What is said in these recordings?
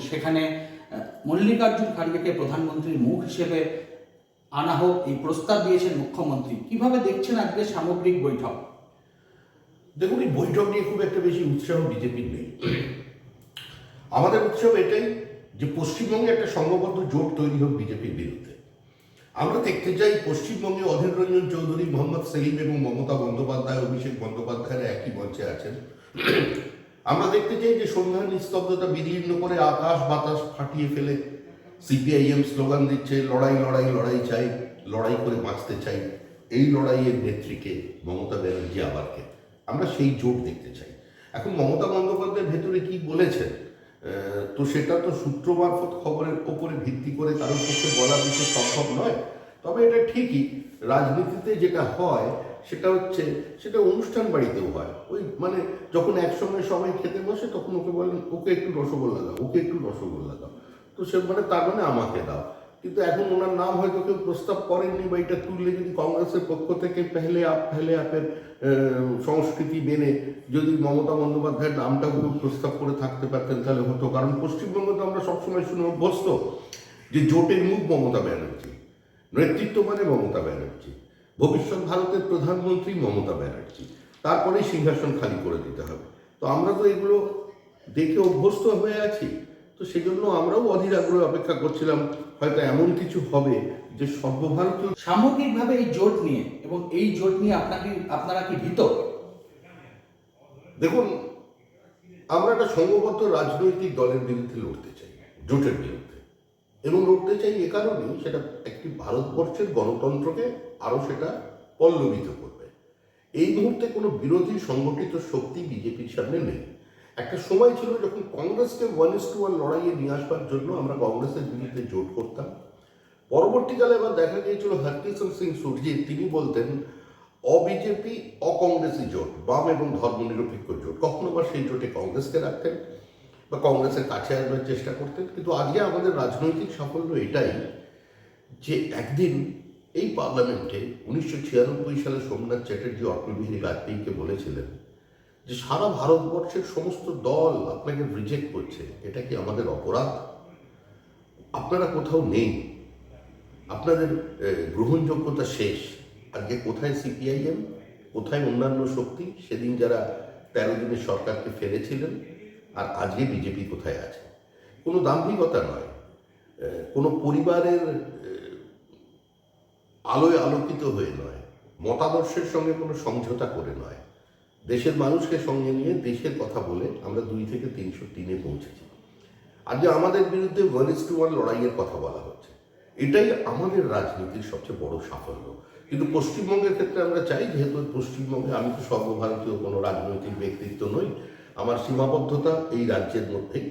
সেখানে মল্লিকার্জুন খাড়গেকে প্রধানমন্ত্রীর মুখ হিসেবে আনা হোক এই প্রস্তাব দিয়েছেন মুখ্যমন্ত্রী। কিভাবে দেখছেন আজকে সামগ্রিক বৈঠক? দেখুন, এই বৈঠক নিয়ে খুব একটা বেশি উৎসাহ বিজেপির নেই। আমাদের উৎসাহ এটাই যে পশ্চিমবঙ্গে একটা সংঘবদ্ধ জোট তৈরি হোক বিজেপির বিরুদ্ধে। আমরা দেখতে চাই পশ্চিমবঙ্গে অধীর রঞ্জন চৌধুরী, মোহাম্মদ সেলিম এবং মমতা বন্দ্যোপাধ্যায়, অভিষেক বন্দ্যোপাধ্যায় একই মঞ্চে আছেন। আমরা দেখতে চাই যে সন্ধ্যার নিস্তব্ধতা বিদীর্ণ করে আকাশ বাতাস ফাটিয়ে ফেলে সিপিআইএম স্লোগান দিচ্ছে, লড়াই লড়াই লড়াই চাই, লড়াই করে বাঁচতে চাই। এই লড়াইয়ের নেত্রীকে মমতা ব্যানার্জি আবারকে আমরা সেই জোট দেখতে চাই। এখন মমতা বন্দ্যোপাধ্যায় ভেতরে কি বলেছেন, তো সেটা তো সূত্র মারফত খবরের ওপরে ভিত্তি করে কারোর পক্ষে বলা বিশেষ সম্ভব নয়। তবে এটা ঠিকই, রাজনীতিতে যেটা হয় সেটা হচ্ছে, সেটা অনুষ্ঠান বাড়িতেও হয়। ওই মানে যখন একসঙ্গে সবাই খেতে বসে তখন ওকে বলেন, ওকে একটু রসগোল্লা দাও, ওকে একটু রসগোল্লা দাও, তো সে মানে তার মানে আমাকে দাও। কিন্তু এখন ওনার নাম হয়তো কেউ প্রস্তাব করেননি, বা এটা তুললে যদি কংগ্রেসের পক্ষ থেকে পেহলে আপের সংস্কৃতি মেনে যদি মমতা বন্দ্যোপাধ্যায়ের নামটা কেউ প্রস্তাব করে থাকতে পারতেন তাহলে হতো। কারণ পশ্চিমবঙ্গে তো আমরা সবসময় শুনে অভ্যস্ত যে জোটের মুখ মমতা ব্যানার্জি, নেতৃত্ব মানে মমতা ব্যানার্জি, ভবিষ্যৎ ভারতের প্রধানমন্ত্রী মমতা ব্যানার্জি, তারপরেই সিংহাসন খালি করে দিতে হবে। তো আমরা তো এগুলো দেখে অভ্যস্ত হয়ে আছি। তো সেই জন্য আমরাও অধীর আগ্রহে অপেক্ষা করছিলাম হয়তো এমন কিছু হবে যে সর্বভারতীয়। সামগ্রিকভাবে এই জোট নিয়ে এবং এই জোট নিয়ে আপনারা কি ভীত? দেখুন, আমরা একটা সংঘবদ্ধ রাজনৈতিক দলের বিরুদ্ধে লড়তে চাই, জোটের বিরুদ্ধে, এবং লড়তে চাই এ কারণেই সেটা একটি ভারতবর্ষের গণতন্ত্রকে আরও সেটা পল্লবিত করবে। এই মুহূর্তে কোনো বিরোধী সংগঠিত শক্তি বিজেপির সামনে নেই। একটা সময় ছিল যখন কংগ্রেসকে 1:1 লড়াইয়ে নিয়ে আসবার জন্য আমরা কংগ্রেসের বিরুদ্ধে জোট করতাম। পরবর্তীকালে আবার দেখা গিয়েছিল হরকিষেণ সিং সুরজিৎ, তিনি বলতেন অবিজেপি অকংগ্রেসি জোট, বাম এবং ধর্মনিরপেক্ষ জোট। কখনো বা সেই জোটে কংগ্রেসকে রাখতেন বা কংগ্রেসের কাছে আসবার চেষ্টা করতেন। কিন্তু আজকে আমাদের রাজনৈতিক সাফল্য এটাই যে একদিন এই পার্লামেন্টে 1996 সালে সোমনাথ চ্যাটার্জি অটল বিহারী বাজপেয়ীকে বলেছিলেন যে সারা ভারতবর্ষের সমস্ত দল আপনাকে রিজেক্ট করছে, এটা কি আমাদের অপরাধ? আপনারা কোথাও নেই, আপনাদের গ্রহণযোগ্যতা শেষ। আজকে কোথায় সিপিআইএম, কোথায় অন্যান্য শক্তি সেদিন যারা 13 দিনের সরকারকে ফেলেছিলেন, আর আজকে বিজেপি কোথায় আছে? কোনো দাম্ভিকতা নয়, কোনো পরিবারের আলোয় আলোকিত হয়ে নয়, মতাদর্শের সঙ্গে কোনো সমঝোতা করে নয়, দেশের মানুষকে সঙ্গে নিয়ে দেশের কথা বলে আমরা 2 থেকে 303-এ পৌঁছেছি। আজকে আমাদের বিরুদ্ধে 1:1 লড়াইয়ের কথা বলা হচ্ছে। এটাই আমাদের রাজনীতির সবচেয়ে বড় সাফল্য। কিন্তু পশ্চিমবঙ্গের ক্ষেত্রে আমরা চাই, যেহেতু পশ্চিমবঙ্গে আমি তো সর্বভারতীয় কোনো রাজনৈতিক ব্যক্তিত্ব নই, আমার সীমাবদ্ধতা এই রাজ্যের মধ্যেই।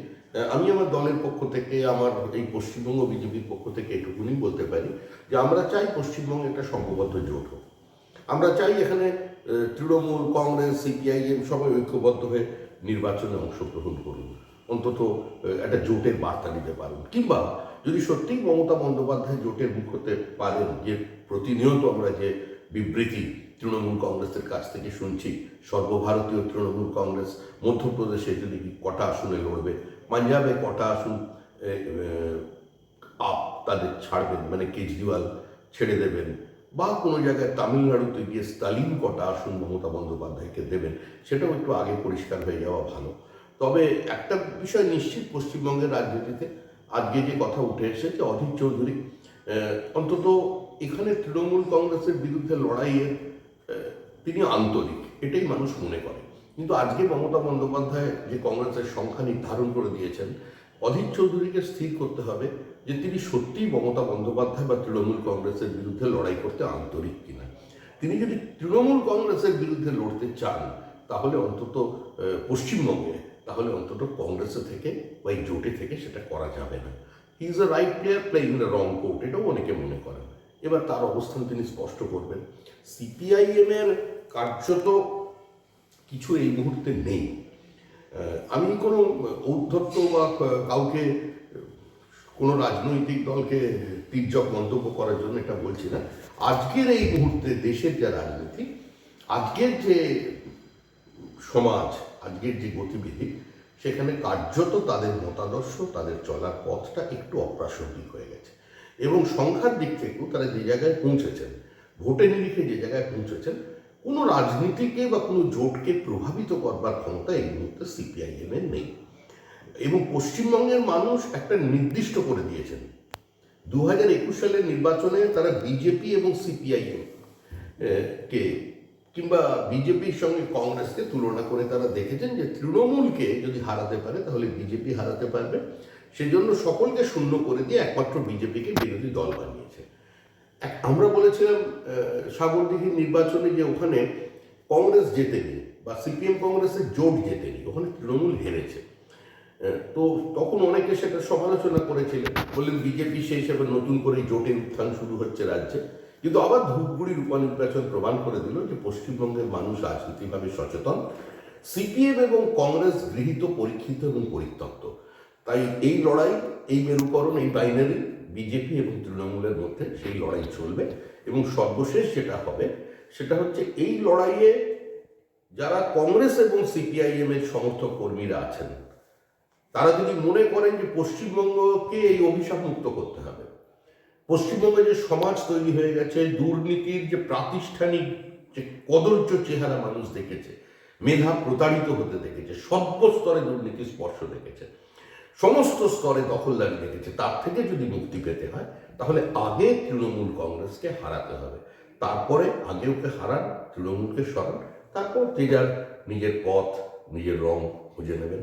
আমি আমার দলের পক্ষ থেকে, আমার এই পশ্চিমবঙ্গ বিজেপির পক্ষ থেকে এটুকুনি বলতে পারি যে আমরা চাই পশ্চিমবঙ্গে একটা সংঘবদ্ধ জোট হোক। আমরা চাই এখানে তৃণমূল, কংগ্রেস, সিপিআইএম সবাই ঐক্যবদ্ধ হয়ে নির্বাচনে অংশগ্রহণ করুন, অন্তত একটা জোটের বার্তা দিতে পারুন। কিংবা যদি সত্যিই মমতা বন্দ্যোপাধ্যায় জোটের মুখ হতে পারেন, যে প্রতিনিয়ত আমরা যে বিবৃতি তৃণমূল কংগ্রেসের কাছ থেকে শুনছি, সর্বভারতীয় তৃণমূল কংগ্রেস মধ্যপ্রদেশে যদি কটা আসনে লড়বে, পাঞ্জাবে কটা আসন তাদের ছাড়বেন, মানে কেজরিওয়াল ছেড়ে দেবেন, বা কোনো জায়গায় তামিলনাড়ুতে গিয়ে স্টালিন কটা আসন মমতা বন্দ্যোপাধ্যায়কে দেবেন, সেটাও একটু আগে পরিষ্কার হয়ে যাওয়া ভালো। তবে একটা বিষয় নিশ্চিত, পশ্চিমবঙ্গের রাজনীতিতে আজকে যে কথা উঠে এসেছে, অধীর চৌধুরী অন্তত এখানে তৃণমূল কংগ্রেসের বিরুদ্ধে লড়াইয়ের তিনি আন্তরিক, এটাই মানুষ মনে করে। কিন্তু আজকে মমতা বন্দ্যোপাধ্যায় যে কংগ্রেসের সংখ্যা নির্ধারণ করে দিয়েছেন, অধীর চৌধুরীকে স্থির করতে হবে যে তিনি সত্যিই মমতা বন্দ্যোপাধ্যায় বা তৃণমূল কংগ্রেসের বিরুদ্ধে লড়াই করতে আন্তরিক কিনা। তিনি যদি তৃণমূল কংগ্রেসের বিরুদ্ধে লড়তে চান তাহলে অন্তত পশ্চিমবঙ্গে, তাহলে অন্তত কংগ্রেসে থেকে বা এই জোটে থেকে সেটা করা যাবে না। He is a right player playing the wrong court, এটাও অনেকে মনে করেন। এবার তার অবস্থান তিনি স্পষ্ট করবেন। সিপিআইএমের কার্যত কিছু এই মুহূর্তে নেই। আমি কোনো ঔদ্ধত্য বা কাউকে, কোনো রাজনৈতিক দলকে তির্যক মন্তব্য করার জন্য এটা বলছি না। আজকের এই মুহূর্তে দেশের যা রাজনীতি, আজকের যে সমাজ, আজকের যে গতিবিধি, সেখানে কার্যত তাদের মতাদর্শ, তাদের চলার পথটা একটু অপ্রাসঙ্গিক হয়ে গেছে। এবং সংখ্যার দিক থেকেও তারা যে জায়গায় পৌঁছেছেন, ভোটের নিরিখে যে জায়গায় পৌঁছেছেন, কোনো রাজনীতিকে বা কোনো জোটকে প্রভাবিত করবার ক্ষমতা এই মুহূর্তে সিপিআইএম এর নেই। এবং পশ্চিমবঙ্গের মানুষ একটা নির্দিষ্ট করে দিয়েছেন, 2021 সালের নির্বাচনে তারা বিজেপি এবং সিপিআইএম কে কিংবা বিজেপির সঙ্গে কংগ্রেসকে তুলনা করে তারা দেখেছেন যে তৃণমূলকে যদি হারাতে পারে তাহলে বিজেপি হারাতে পারবে। সেজন্য সকলকে শূন্য করে দিয়ে একমাত্র বিজেপিকে বিরোধী দল বানিয়েছে। আমরা বলেছিলাম সাগরদিঘির নির্বাচনে যে ওখানে কংগ্রেস জেতেনি বা সিপিএম কংগ্রেসের জোট জেতেনি, ওখানে তৃণমূল হেরেছে। তো তখন অনেকে সেটা সমালোচনা করেছিলেন, বললেন বিজেপি সেই হিসেবে নতুন করে জোটের উত্থান শুরু হচ্ছে রাজ্যে। কিন্তু আবার ধূপগুড়ির উপনির্বাচন প্রমাণ করে দিল যে পশ্চিমবঙ্গের মানুষ রাজনীতিভাবে সচেতন, সিপিএম এবং কংগ্রেস গৃহীত, পরীক্ষিত এবং পরিত্যক্ত। তাই এই লড়াই, এই মেরুকরণ, এই বাইনারি বিজেপি এবং তৃণমূলের মধ্যে সেই লড়াই চলবে। এবং সর্বশেষ যেটা হবে সেটা হচ্ছে এই লড়াইয়ে যারা কংগ্রেস এবং সিপিআইএম এর সমর্থক কর্মীরা আছেন, তারা যদি মনে করেন যে পশ্চিমবঙ্গকে এই অভিশাপ মুক্ত করতে হবে, পশ্চিমবঙ্গে যে সমাজ তৈরি হয়ে গেছে, দুর্নীতির যে প্রাতিষ্ঠানিক যে কদর্য চেহারা মানুষ দেখেছে, মেধা প্রতারিত হতে দেখেছে, সর্বস্তরে দুর্নীতি স্পর্শ দেখেছে, সমস্ত স্তরে দখলদারি দেখেছে, তার থেকে যদি মুক্তি পেতে হয় তাহলে আগে তৃণমূল কংগ্রেসকে হারাতে হবে। তারপরে আগে ওকে হারান, তৃণমূলকে সরান, তারপর যে যার নিজের পথ, নিজের রং খুঁজে নেবেন।